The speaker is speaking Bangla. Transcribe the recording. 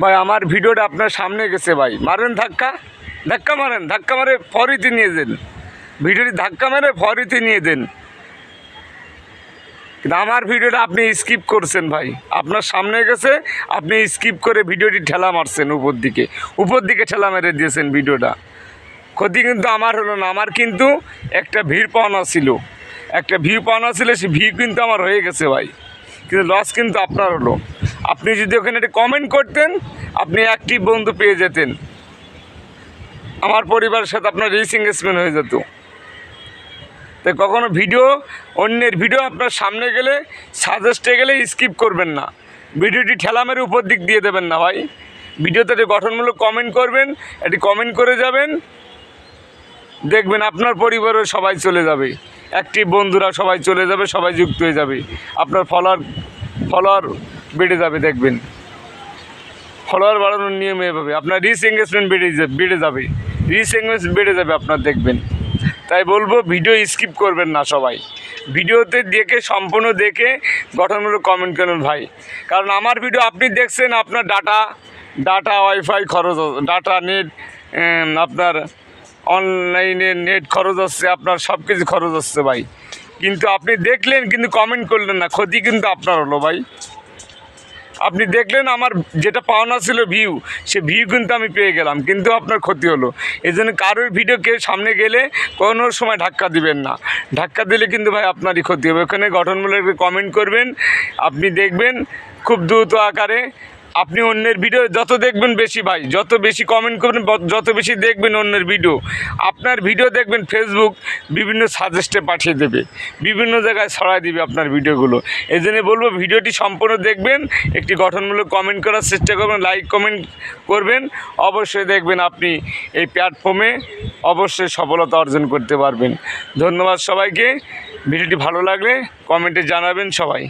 ভাই আমার ভিডিওটা আপনার সামনে গেছে ভাই, মারেন ধাক্কা, ধাক্কা মারেন, ধাক্কা মারে ফরিতে নিয়ে দেন, ভিডিওটি ধাক্কা মেরে ফরিতে নিয়ে দেন। কিন্তু আমার ভিডিওটা আপনি স্কিপ করছেন ভাই, আপনার সামনে গেছে, আপনি স্কিপ করে ভিডিওটি ঠেলা মারছেন উপর দিকে ঠেলা মেরে দিয়েছেন ভিডিওটা। ক্ষতি কিন্তু আমার হলো না, আমার কিন্তু একটা ভিড় পাওনা ছিল, সে ভিড় কিন্তু আমার হয়ে গেছে ভাই, কিন্তু লস কিন্তু আপনার হলো। আপনি যদি ওখানে একটা কমেন্ট করতেন, আপনি অ্যাক্টিভ বন্ধু পেয়ে যেতেন, আমার পরিবারের সাথে আপনার রিচ এঙ্গেজমেন্ট হয়ে যেত। তাই কখনো অন্যের ভিডিও আপনার সামনে গেলে, সাজেস্টে গেলে স্কিপ করবেন না, ভিডিওটি ঠেলা মেরে উপর দিক দিয়ে দেবেন না ভাই। ভিডিওতে একটি গঠনমূলক কমেন্ট করবেন, একটি কমেন্ট করে যাবেন, দেখবেন আপনার পরিবারের সবাই চলে যাবে, অ্যাক্টিভ বন্ধুরা সবাই চলে যাবে, সবাই যুক্ত হয়ে যাবে, আপনার ফলোয়ার বেড়ে যাবে, দেখবেন ফলোয়ার বাড়ানোর নিয়ম এভাবে, আপনার রিচ এঙ্গেজমেন্ট বেড়ে যাবে আপনার, দেখবেন। তাই বলবো ভিডিও স্কিপ করবেন না সবাই, ভিডিওতে সম্পূর্ণ দেখে গঠনমূলক কমেন্ট করুন ভাই। কারণ আমার ভিডিও আপনি দেখছেন, আপনার ডাটা ওয়াইফাই খরচ, ডাটা নেট, আপনার অনলাইনে নেট খরচ হচ্ছে, আপনার সব কিছু খরচ হচ্ছে ভাই, কিন্তু আপনি দেখলেন কিন্তু কমেন্ট করলেন না, ক্ষতি কিন্তু আপনার হলো ভাই। আপনি দেখলেন আমার যেটা পাওনা ছিল সে ভিউ কিন্তু আমি পেয়ে গেলাম, কিন্তু আপনার ক্ষতি হলো। এই জন্য কারোর ভিডিওকে সামনে গেলে কোনো সময় ধাক্কা দিবেন না, ধাক্কা দিলে কিন্তু ভাই আপনারই ক্ষতি হবে। ওখানে গঠনমূলক কমেন্ট করবেন, আপনি দেখবেন খুব দ্রুত আকারে আপনি অন্যের ভিডিও যত দেখবেন বেশি ভাই, যত বেশি কমেন্ট করবেন, যত বেশি দেখবেন অন্যের ভিডিও, আপনার ভিডিও দেখবেন ফেসবুক বিভিন্ন সাজেস্টে পাঠিয়ে দেবে, বিভিন্ন জায়গায় ছড়াই দিবে আপনার ভিডিওগুলো। এই জন্য বলবো ভিডিওটি সম্পূর্ণ দেখবেন, একটি গঠনমূলক কমেন্ট করার চেষ্টা করবেন, লাইক কমেন্ট করবেন, অবশ্যই দেখবেন আপনি এই প্ল্যাটফর্মে অবশ্যই সফলতা অর্জন করতে পারবেন। ধন্যবাদ সবাইকে, ভিডিওটি ভালো লাগলে কমেন্টে জানাবেন সবাই।